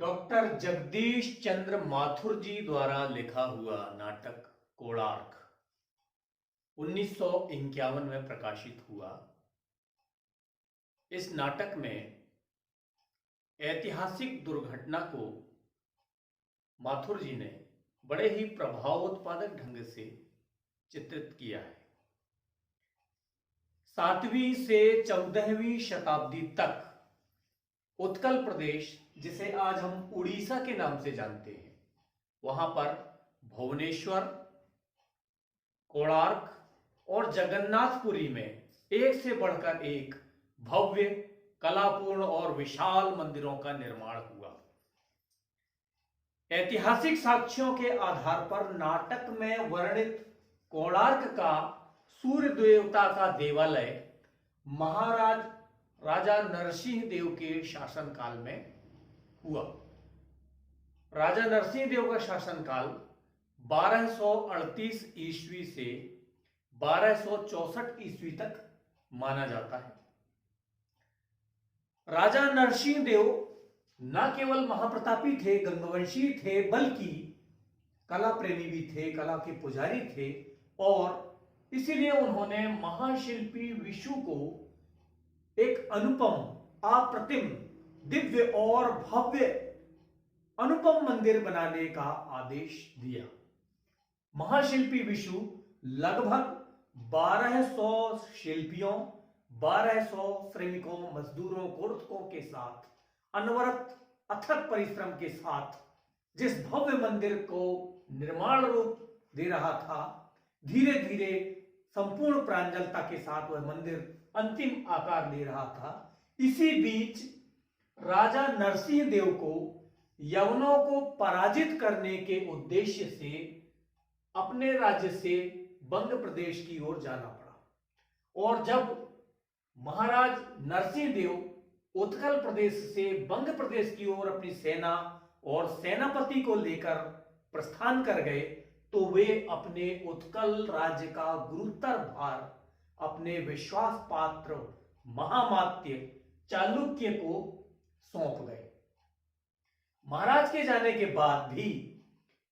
Doctor Jagdish चंद्र माथुर जी द्वारा लिखा हुआ नाटक कोणार्क 1951 में प्रकाशित हुआ। इस नाटक में ऐतिहासिक दुर्घटना को माथुर जी ने बड़े ही प्रभावोत्पादक ढंग से चित्रित किया है। 7वीं से 14वीं शताब्दी तक उत्कल प्रदेश, जिसे आज हम उड़ीसा के नाम से जानते हैं, वहां पर भुवनेश्वर, कोणार्क और जगन्नाथपुरी में एक से बढ़कर एक भव्य, कलापूर्ण और विशाल मंदिरों का निर्माण हुआ। ऐतिहासिक साक्ष्यों के आधार पर नाटक में वर्णित कोणार्क का सूर्य देवता का देवालय महाराज राजा नरसिंह देव के शासनकाल में हुआ। राजा नरसिंह देव का शासनकाल 1238 ईस्वी से 1264 ईस्वी तक माना जाता है। राजा नरसिंह देव न केवल महाप्रतापी थे, गंगवंशी थे, बल्कि कला प्रेमी भी थे, कला के पुजारी थे, और इसीलिए उन्होंने महाशिल्पी विशु को एक अनुपम, अप्रतिम, दिव्य और भव्य अनुपम मंदिर बनाने का आदेश दिया। महाशिल्पी विशु लगभग 1200 शिल्पियों, 1200 श्रमिकों, मजदूरों, गुर्तकों के साथ अनवरत अथक परिश्रम के साथ जिस भव्य मंदिर को निर्माण रूप दे रहा था, धीरे धीरे संपूर्ण प्रांजलता के साथ वह मंदिर अंतिम आकार ले रहा था। इसी बीच राजा नरसिंह देव को यवनों को पराजित करने के उद्देश्य से अपने राज्य से बंग प्रदेश की ओर जाना पड़ा, और जब महाराज नरसिंह देव उत्कल प्रदेश से बंग प्रदेश की ओर अपनी सेना और सेनापति को लेकर प्रस्थान कर गए, तो वे अपने उत्कल राज्य का गुरुतर भार अपने विश्वास पात्र महामात्य चालुक्य को सौंप गए। महाराज के जाने के बाद भी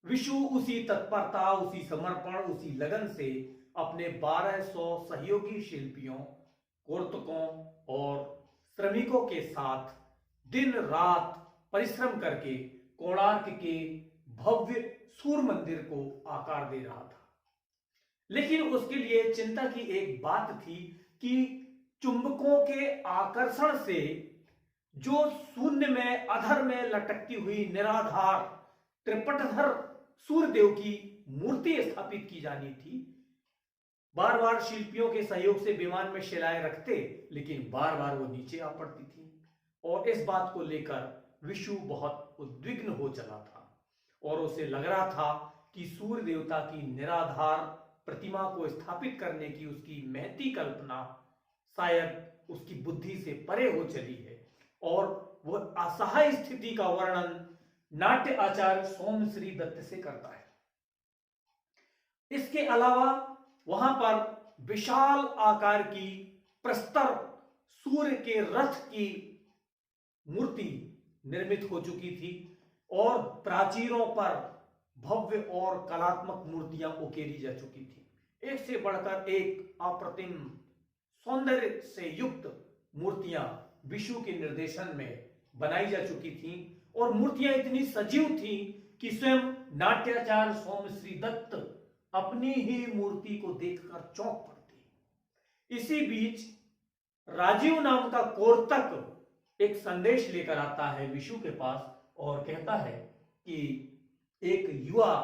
विशु उसी तत्परता, उसी समर्पण, उसी लगन से अपने 1200 सहयोगी शिल्पियों, कोर्तकों और श्रमिकों के साथ दिन रात परिश्रम करके कोणार्क के भव्य सूर्य मंदिर को आकार दे रहा था। लेकिन उसके लिए चिंता की एक बात थी कि चुंबकों के आकर्षण से जो शून्य में, अधर में लटकती हुई निराधार त्रिपटधर सूर्यदेव की मूर्ति स्थापित की जानी थी, बार बार शिल्पियों के सहयोग से विमान में शिलाएं रखते, लेकिन बार बार वो नीचे आ पड़ती थी। और इस बात को लेकर विशु बहुत उद्विग्न हो चला था, और उसे लग रहा था कि सूर्य देवता की निराधार प्रतिमा को स्थापित करने की उसकी महती कल्पना शायद उसकी बुद्धि से परे हो चली है। और वह असहाय स्थिति का वर्णन नाट्य आचार्य सोमश्री दत्त से करता है। इसके अलावा वहां पर विशाल आकार की प्रस्तर सूर्य के रथ की मूर्ति निर्मित हो चुकी थी, और प्राचीरों पर भव्य और कलात्मक मूर्तियां उकेरी जा चुकी थी। एक से बढ़कर एक अप्रतिम सौंदर्य से युक्त मूर्तियां विशु के निर्देशन में बनाई जा चुकी थीं, और मूर्तियां इतनी सजीव थीं कि स्वयं नाट्याचार्य सोमश्री दत्त अपनी ही मूर्ति को देखकर चौंक पड़ते। इसी बीच राजीव नाम का कोर्तक एक संदेश लेकर आता है विशु के पास, और कहता है कि एक युवा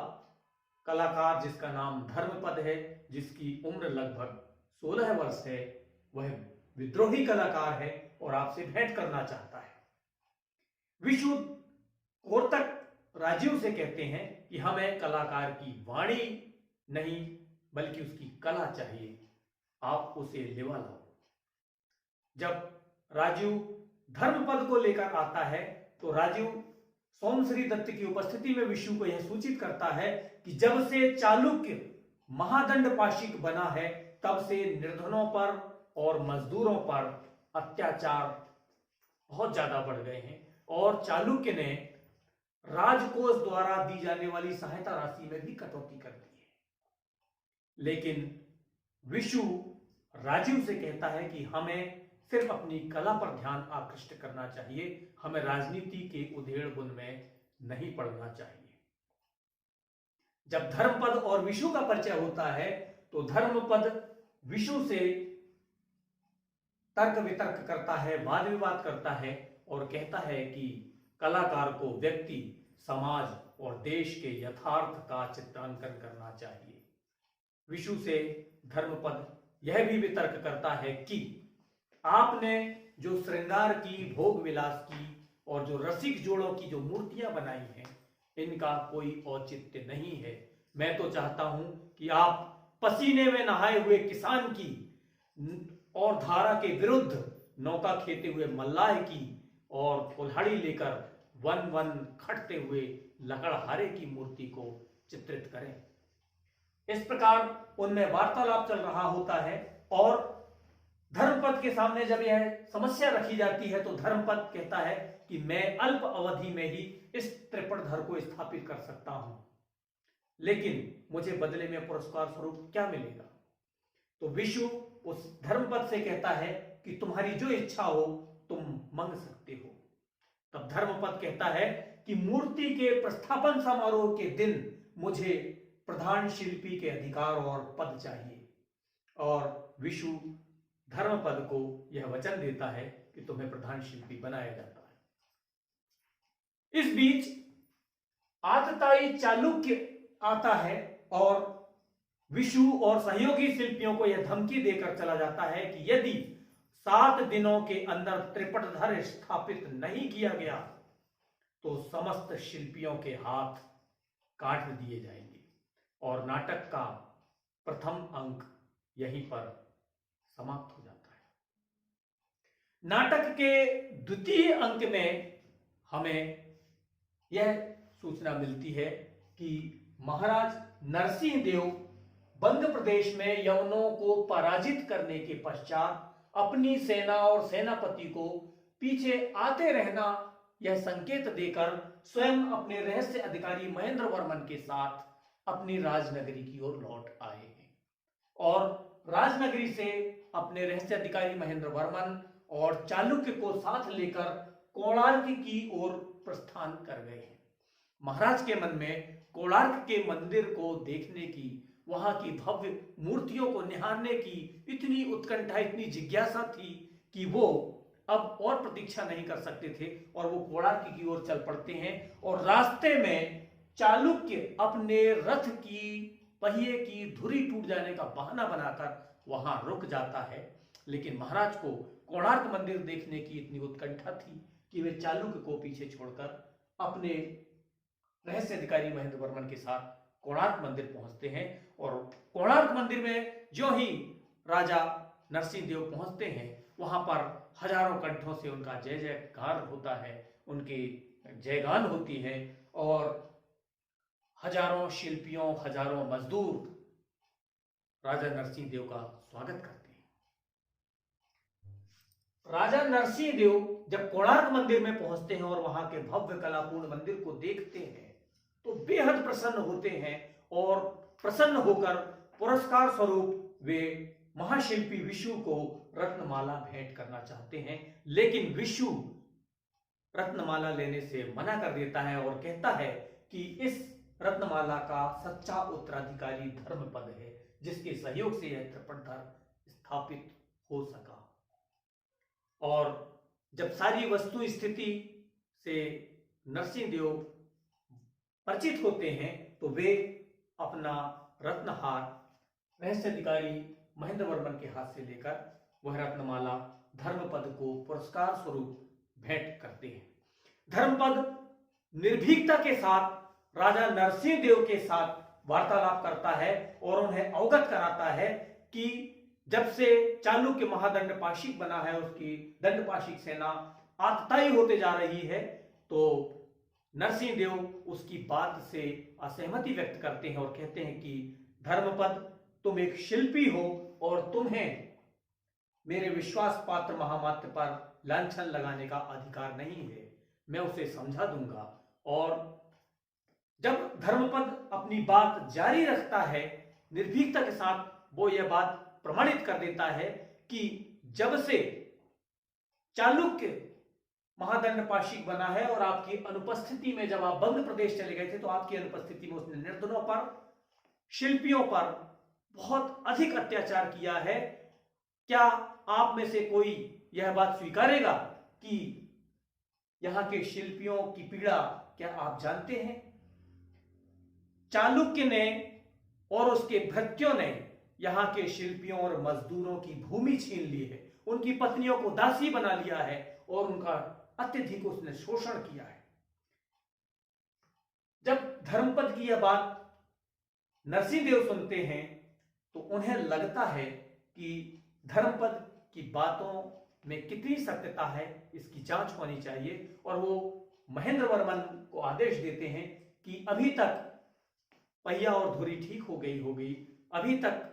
कलाकार जिसका नाम धर्मपद है, जिसकी उम्र लगभग 16 वर्ष है, वह विद्रोही कलाकार है और आपसे भेंट करना चाहता है। विशु कोर्तक राजीव से कहते हैं कि हमें कलाकार की वाणी नहीं, बल्कि उसकी कला चाहिए, आप उसे लेवा लाओ। जब राजीव धर्मपद को लेकर आता है, तो राजीव सोमश्री दत्त की उपस्थिति में विशु को यह सूचित करता है कि जब से चालुक्य महादंड पाशिक बना है, तब से निर्धनों पर और मजदूरों पर अत्याचार बहुत ज्यादा बढ़ गए हैं, और चालुक्य ने राजकोष द्वारा दी जाने वाली सहायता राशि में भी कटौती कर दी है। लेकिन विशु राजीव से कहता है कि हमें सिर्फ अपनी कला पर ध्यान आकृष्ट करना चाहिए, हमें राजनीति के उधेड़ बुन में नहीं पड़ना चाहिए। जब धर्मपद और विशु का परिचय होता है तो धर्मपद विशु से तर्क वितर्क करता है, वाद विवाद करता है और कहता है कि कलाकार को व्यक्ति, समाज और देश के यथार्थ का चित्रांकन करना चाहिए। विशु से धर्मपद यह भी वितर्क करता है कि आपने जो श्रृंगार की, भोग विलास की और जो रसिक जोड़ों की जो मूर्तियां बनाई हैं, इनका कोई औचित्य नहीं है। मैं तो चाहता हूं कि आप पसीने में नहाए हुए किसान की और धारा के विरुद्ध नौका खेते हुए मल्लाह की और कुल्हाड़ी लेकर वन वन खटते हुए लकड़हारे की मूर्ति को चित्रित करें। इस प्रकार उनमें वार्तालाप चल रहा होता है और धर्मपद के सामने जब यह समस्या रखी जाती है तो धर्मपद कहता है कि मैं अल्प अवधि में ही इस त्रिपटधर को स्थापित कर सकता हूं, लेकिन मुझे बदले में पुरस्कार स्वरूप क्या मिलेगा? तो विशु उस धर्मपद से कहता है कि तुम्हारी जो इच्छा हो तुम मांग सकते हो। तब धर्मपद कहता है कि मूर्ति के प्रस्थापन समारोह के दिन मुझे प्रधान शिल्पी के अधिकार और पद चाहिए। और विशु धर्मपद को यह वचन देता है कि तुम्हें प्रधान शिल्पी बनाया जाता है। इस बीच आतताई चालुक्य आता है और विशु और सहयोगी शिल्पियों को यह धमकी देकर चला जाता है कि यदि 7 दिनों के अंदर त्रिपटधर स्थापित नहीं किया गया तो समस्त शिल्पियों के हाथ काट दिए जाएंगे। और नाटक का प्रथम अंक यहीं पर समाप्त हो जाता है। नाटक के द्वितीय अंक में हमें यह सूचना मिलती है कि महाराज नरसिंह देव बंग प्रदेश में यवनों को पराजित करने के पश्चात अपनी सेना और सेनापति को पीछे आते रहना यह संकेत देकर स्वयं अपने रहस्य अधिकारी महेंद्र वर्मन के साथ अपनी राजनगरी की ओर लौट आए हैं और राजनगरी से अपने रहस्य अधिकारी महेंद्र वर्मन और चालुक्य को साथ लेकर कोणार्क की ओर प्रस्थान कर गए हैं। महाराज के मन में कोणार्क के मंदिर को देखने की, वहां की भव्य मूर्तियों को निहारने की इतनी उत्कंठा, इतनी जिज्ञासा थी कि वो अब और प्रतीक्षा नहीं कर सकते थे और वो कोणार्क की ओर चल पड़ते हैं। और रास्ते में चालुक्य अपने रथ की पहिए की धुरी टूट जाने का बहाना बनाकर वहां रुक जाता है, लेकिन महाराज को कोणार्क मंदिर देखने की इतनी उत्कंठा थी कि वे चालुक्य को पीछे छोड़कर अपने रहस्य अधिकारी महेंद्र वर्मन के साथ कोणार्क मंदिर पहुंचते हैं। और कोणार्क मंदिर में जो ही राजा नरसिंह देव पहुंचते हैं वहां पर हजारों कंठों से उनका जय जयकार होता है, उनकी जयगान होती है और हजारों शिल्पियों, हजारों मजदूर राजा नरसिंह देव का स्वागत करते हैं। राजा नरसिंह देव जब कोणार्क मंदिर में पहुंचते हैं और वहां के भव्य कलापूर्ण मंदिर को देखते हैं तो बेहद प्रसन्न होते हैं और प्रसन्न होकर पुरस्कार स्वरूप वे महाशिल्पी विशु को रत्नमाला भेंट करना चाहते हैं, लेकिन विशु रत्नमाला लेने से मना कर देता है और कहता है कि इस रत्नमाला का सच्चा उत्तराधिकारी धर्मपद है, जिसके सहयोग से यह त्रिपटधर स्थापित हो सका। और जब सारी वस्तु स्थिति से नरसिंह देव परिचित होते हैं तो वे अपना रत्नहार रहस्य अधिकारी महेंद्र वर्मन के हाथ से लेकर वह रत्नमाला धर्मपद को पुरस्कार स्वरूप भेंट करते हैं। धर्मपद निर्भीकता के साथ राजा नरसिंह देव के साथ वार्तालाप करता है और उन्हें अवगत कराता है कि जब से चालुक्य महादंड पाशिक बना है, उसकी दंड पाशिक सेना आतताई होते जा रही है, तो नरसिंह देव उसकी बात से असहमति व्यक्त करते हैं और कहते हैं कि धर्मपद, तुम एक शिल्पी हो और तुम्हें मेरे विश्वास पात्र महामात्र पर लांछन लगाने का अधिकार नहीं है। मैं उसे समझा दूंगा और जब धर्मपद अपनी बात जारी रखता है निर्भीकता के साथ, वो यह बात प्रमाणित कर देता है कि जब से चालुक्य महादंड पाशिक बना है और आपकी अनुपस्थिति में, जब आप बंग प्रदेश चले गए थे, तो आपकी अनुपस्थिति में उसने निर्धनों पर, शिल्पियों पर बहुत अधिक अत्याचार किया है। क्या आप में से कोई यह बात स्वीकारेगा कि यहां के शिल्पियों की पीड़ा क्या आप जानते हैं? चालुक्य ने और उसके भृत्यों ने यहां के शिल्पियों और मजदूरों की भूमि छीन ली है, उनकी पत्नियों को दासी बना लिया है और उनका अत्यधिक उसने शोषण किया है। जब धर्मपद की यह बात नरसिंहदेव सुनते हैं तो उन्हें लगता है कि धर्मपद की बातों में कितनी सत्यता है, इसकी जांच होनी चाहिए। और वो महेंद्र वर्मन को आदेश देते हैं कि अभी तक पहिया और धुरी ठीक हो गई, अभी तक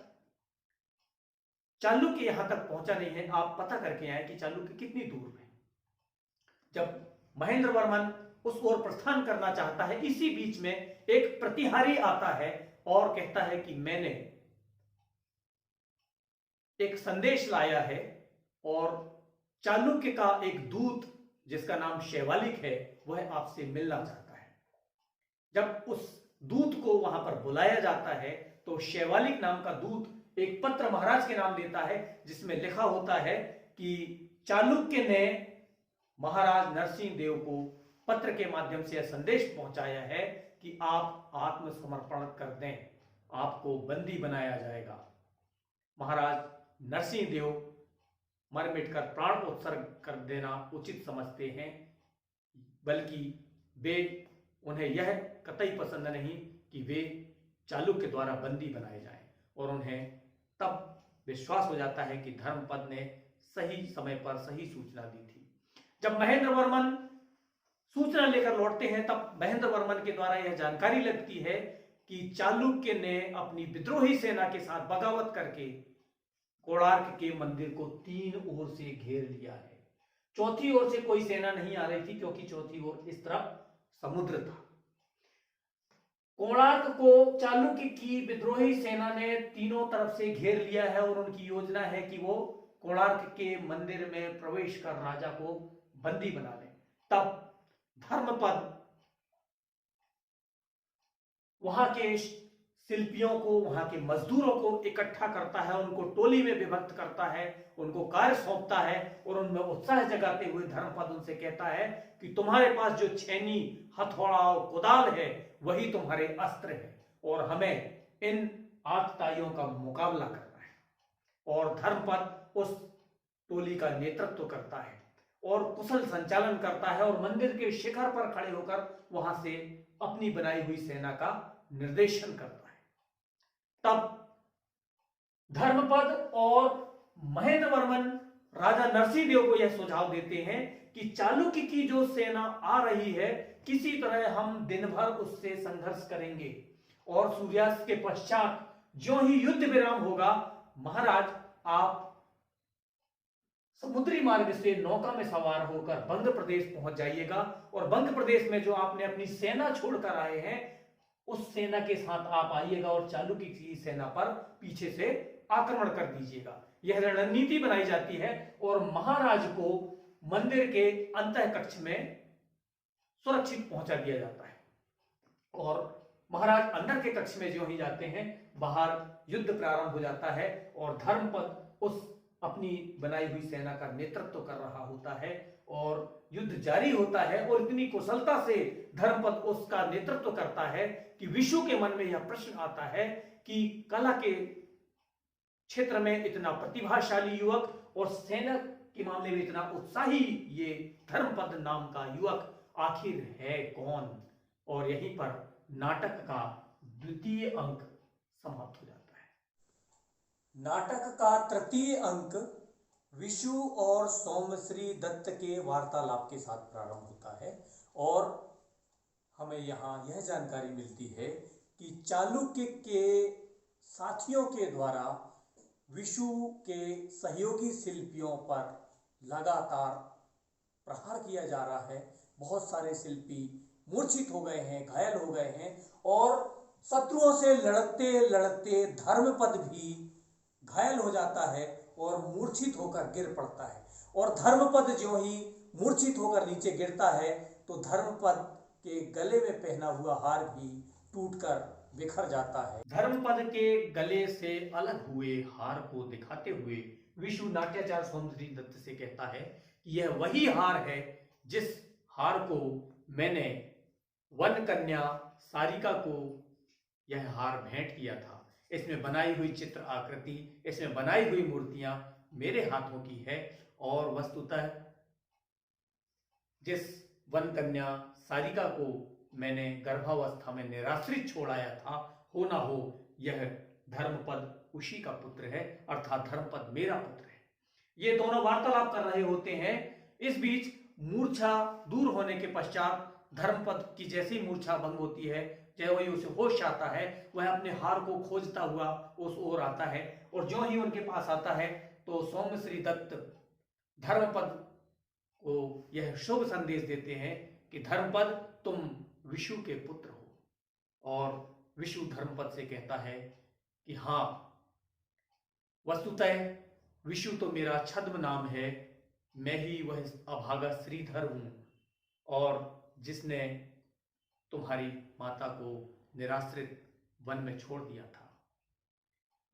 चालुक्य यहां तक पहुंचा नहीं है, आप पता करके आए कि चालुक्य कितनी दूर है। जब महेंद्र वर्मन उस ओर प्रस्थान करना चाहता है, इसी बीच में एक प्रतिहारी आता है और कहता है कि मैंने एक संदेश लाया है और चालुक्य का एक दूत जिसका नाम शैवालिक है वह आपसे मिलना चाहता है। जब उस दूत को वहां पर बुलाया जाता है तो शैवालिक नाम का दूत एक पत्र महाराज के नाम देता है जिसमें लिखा होता है कि चालुक्य ने महाराज नरसिंहदेव को पत्र के माध्यम से यह संदेश पहुंचाया है कि आप आत्मसमर्पण कर दें, आपको बंदी बनाया जाएगा। महाराज नरसिंहदेव मर मिटकर प्राण उत्सर्ग कर देना उचित समझते हैं, बल्कि वे, उन्हें यह कतई पसंद नहीं कि वे चालुक्य द्वारा बंदी बनाए जाएं। और उन्हें तब विश्वास हो जाता है कि धर्मपद ने सही समय पर सही सूचना दी थी। जब महेंद्र वर्मन सूचना लेकर लौटते हैं तब महेंद्र वर्मन के द्वारा यह जानकारी लगती है कि चालुक्य ने अपनी विद्रोही सेना के साथ बगावत करके कोणार्क के मंदिर को 3 ओर से घेर लिया है। चौथी ओर से कोई सेना नहीं आ रही थी क्योंकि चौथी ओर इस तरफ समुद्र था। कोणार्क को चालुक्य की विद्रोही सेना ने तीनों तरफ से घेर लिया है और उनकी योजना है कि वो कोणार्क के मंदिर में प्रवेश कर राजा को बंदी बना ले। तब धर्मपद वहां के शिल्पियों को, वहां के मजदूरों को इकट्ठा करता है, उनको टोली में विभक्त करता है, उनको कार्य सौंपता है और उनमें उत्साह जगाते हुए धर्मपद उनसे कहता है कि तुम्हारे पास जो छेनी, हथौड़ा और कुदाल है वही तुम्हारे अस्त्र है और हमें इन आतताइयों का मुकाबला करना है। और धर्मपद उस टोली का नेतृत्व करता है और कुशल संचालन करता है और मंदिर के शिखर पर खड़े होकर वहां से अपनी बनाई हुई सेना का निर्देशन करता है। तब धर्मपद और महेंद्र वर्मन राजा नरसिंहदेव को यह सुझाव देते हैं कि चालुक्य की जो सेना आ रही है, किसी तरह हम दिन भर उससे संघर्ष करेंगे और सूर्यास्त के पश्चात जो ही युद्ध विराम होगा, महाराज आप समुद्री मार्ग से नौका में सवार होकर बंग प्रदेश पहुंच जाइएगा और बंग प्रदेश में जो आपने अपनी सेना छोड़कर आए हैं उस सेना के साथ आप आइएगा और चालुक्य की सेना पर पीछे से आक्रमण कर दीजिएगा। यह रणनीति बनाई जाती है और महाराज को मंदिर के अंतः कक्ष में सुरक्षित पहुंचा दिया जाता है। और महाराज अंदर के कक्ष में जो ही जाते हैं, बाहर युद्ध प्रारंभ हो जाता है और धर्मपद उस अपनी बनाई हुई सेना का नेतृत्व कर रहा होता है और युद्ध जारी होता है। और इतनी कुशलता से धर्मपद उसका नेतृत्व करता है कि विशु के मन में यह प्रश्न आता है कि कला के क्षेत्र में इतना प्रतिभाशाली युवक और सेना के मामले में इतना उत्साही ये धर्मपद नाम का युवक आखिर है कौन। और यहीं पर नाटक का द्वितीय अंक समाप्त हो जाता है। नाटक का तृतीय अंक विशु और सोमश्री दत्त के वार्तालाप के साथ प्रारंभ होता है और हमें यहाँ यह जानकारी मिलती है कि चालुक्य के साथियों के द्वारा विशु के सहयोगी शिल्पियों पर लगातार प्रहार किया जा रहा है। बहुत सारे शिल्पी मूर्छित हो गए हैं, घायल हो गए हैं और शत्रुओं से लड़ते लड़ते धर्मपद भी घायल हो जाता है और मूर्छित होकर गिर पड़ता है। और धर्मपद जो ही मूर्छित होकर नीचे गिरता है तो धर्मपद के गले में पहना हुआ हार भी टूटकर बिखर जाता है। धर्मपद के गले से अलग हुए हार को दिखाते हुए विशु नाट्याचार्य सोमश्री दत्त से कहता है कि यह वही हार है जिस हार को मैंने वन कन्या सारिका को यह हार भेंट किया था। इसमें बनाई हुई चित्र आकृति, इसमें बनाई हुई मूर्तियां मेरे हाथों की है और वस्तुतः जिस वन कन्या सारिका को मैंने गर्भावस्था में निराश्रित छोड़ आया था, हो ना हो यह धर्मपद उसी का पुत्र है, अर्थात धर्मपद मेरा पुत्र है। ये दोनों वार्तालाप कर रहे होते हैं। इस बीच मूर्छा दूर होने के पश्चात धर्मपद की जैसी मूर्छा भंग होती है, जब वही उसे होश आता है, वह अपने हार को खोजता हुआ उस ओर आता है और जो ही उनके पास आता है तो सोमश्री दत्त धर्मपद को यह शुभ संदेश देते हैं कि धर्मपद तुम विशु के पुत्र हो। और विशु धर्मपद से कहता है कि हाँ, वस्तुतः विशु तो मेरा छद्म नाम है, मैं ही वह अभागा श्रीधर हूं और जिसने तुम्हारी माता को निराश्रित वन में छोड़ दिया था।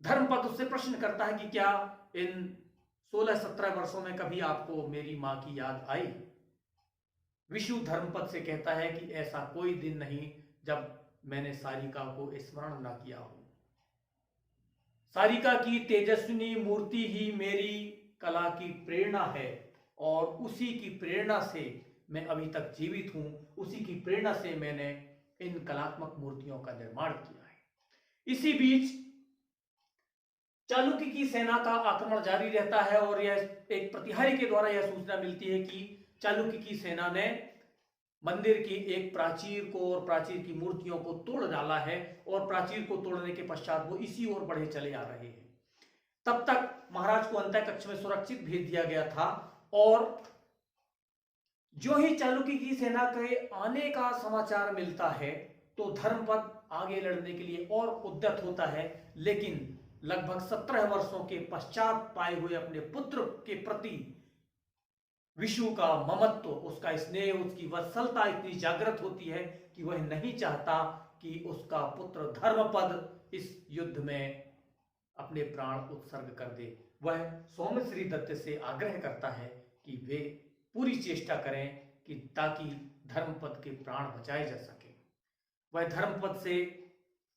धर्मपद उससे प्रश्न करता है कि क्या इन 16-17 वर्षों में कभी आपको मेरी मां की याद आई? विशु धर्मपद से कहता है कि ऐसा कोई दिन नहीं जब मैंने सारिका को स्मरण न किया हो। सारिका की तेजस्विनी मूर्ति ही मेरी कला की प्रेरणा है और उसी की प्रेरणा से मैं अभी तक जीवित हूं, उसी की प्रेरणा से मैंने इन कलात्मक मूर्तियों का निर्माण किया है। इसी बीच चालुक्य की सेना का आक्रमण जारी रहता है और यह एक प्रतिहारी के द्वारा यह सूचना मिलती है कि चालुक्य की सेना ने मंदिर की एक प्राचीर को और प्राचीर की मूर्तियों को तोड़ डाला है और प्राचीर को तोड़ने के पश्चात वो इसी ओर बढ़े चले आ रहे हैं। तब तक महाराज को अंतः कक्ष में सुरक्षित भेज दिया गया था और जो ही चालुक्य की सेना के आने का समाचार मिलता है तो धर्मपद आगे लड़ने के लिए और उद्यत होता है, लेकिन लगभग 17 वर्षों के पश्चात पाए हुए अपने पुत्र के प्रति विशु का ममत्व, उसका स्नेह, उसकी वत्सलता इतनी जागृत होती है कि वह नहीं चाहता कि उसका पुत्र धर्मपद इस युद्ध में अपने प्राण उत्सर्ग कर दे। वह सोमश्री दत्त से आग्रह करता है कि वे पूरी चेष्टा करें कि ताकि धर्मपद के प्राण बचाए जा सके। वह धर्मपद से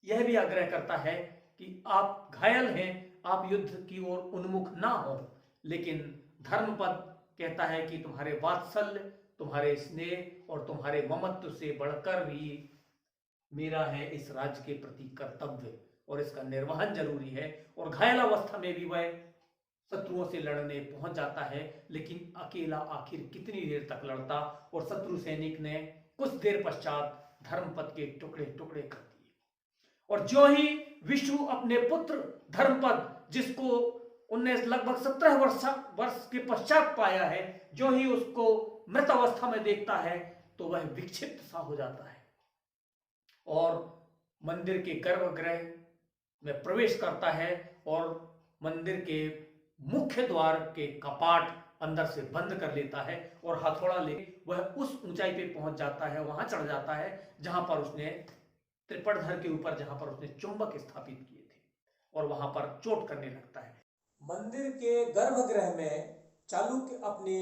यह भी आग्रह करता है कि आप घायल हैं, आप युद्ध की ओर उन्मुख ना हो, लेकिन धर्मपद कहता है कि तुम्हारे वात्सल्य, तुम्हारे स्नेह और तुम्हारे ममत्व से बढ़कर भी मेरा है इस राज्य के प्रति कर्तव्य और इसका निर्वहन जरूरी है। और घायल अवस्था में भी वह शत्रुओं से लड़ने पहुंच जाता है, लेकिन अकेला आखिर कितनी देर तक लड़ता और शत्रु सैनिक ने कुछ देर पश्चात धर्मपद के टुकड़े टुकड़े कर दिए। और जो ही विशु अपने पुत्र धर्मपद, जिसको उनने लगभग 17 वर्ष के पश्चात पाया है, जो ही उसको मृत अवस्था में देखता है तो वह विक्षिप्त सा हो जाता है और मंदिर के गर्भगृह में प्रवेश करता है और मंदिर के मुख्य द्वार के कपाट अंदर से बंद कर लेता है और हथौड़ा ले वह उस ऊंचाई पे पहुंच जाता है, वहां चढ़ जाता है जहां पर उसने त्रिपटधर के ऊपर, जहां पर उसने चुंबक स्थापित किए थे, और वहां पर चोट करने लगता है। मंदिर के गर्भगृह में चालुक्य अपनी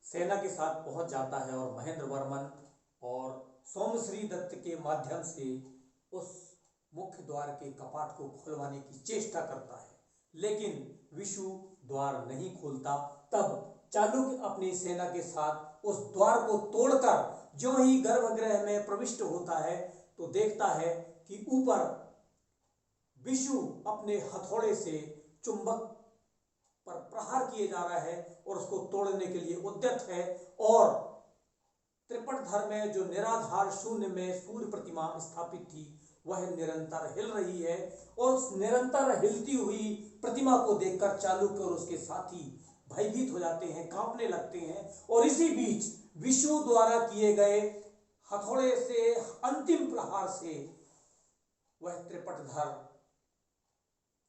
सेना के साथ पहुंच जाता है और महेंद्र वर्मन और सोमश्री दत्त के माध्यम से उस मुख्य द्वार के कपाट को खुलवाने की चेष्टा करता है, लेकिन विशु द्वार नहीं खोलता। तब चालुक्य अपनी सेना के साथ उस द्वार को तोड़कर जो ही गर्भगृह में प्रविष्ट होता है तो देखता है कि ऊपर विशु अपने हथौड़े से चुंबक पर प्रहार किए जा रहा है और उसको तोड़ने के लिए उद्यत है। और त्रिपटधर में जो निराधार शून्य में सूर्य प्रतिमा स्थापित थी वह निरंतर हिल रही है और उस निरंतर हिलती हुई प्रतिमा को देखकर चालुक्य और उसके साथी भयभीत हो जाते हैं, कांपने लगते हैं। और इसी बीच विशु द्वारा किए गए हथौड़े से अंतिम प्रहार से वह त्रिपटधर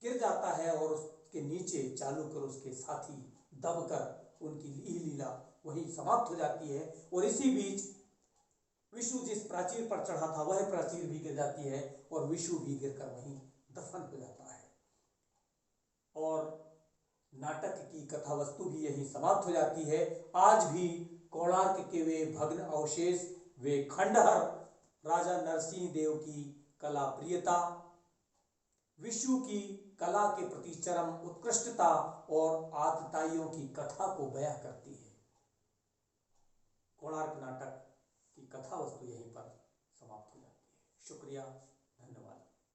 गिर जाता है और उसके नीचे चालुकर उसके साथी दबकर उनकी लीला वहीं समाप्त हो जाती है। और इसी बीच विष्णु जिस प्राचीर पर चढ़ा था वह प्राचीर भी गिर जाती है और विष्णु भी गिरकर वहीं दफन हो जाता है और नाटक की कथा वस्तु भी यहीं समाप्त हो जाती है। आज भी कोणार्क के वे भग्न अवशेष, वे खंडहर, राजा नरसिंह देव की कला प्रियता, विष्णु की कला के प्रति चरम उत्कृष्टता और आतताइयों की कथा को बयां करती है। कोणार्क नाटक की कथा वस्तु यहीं पर समाप्त हो जाती है। शुक्रिया।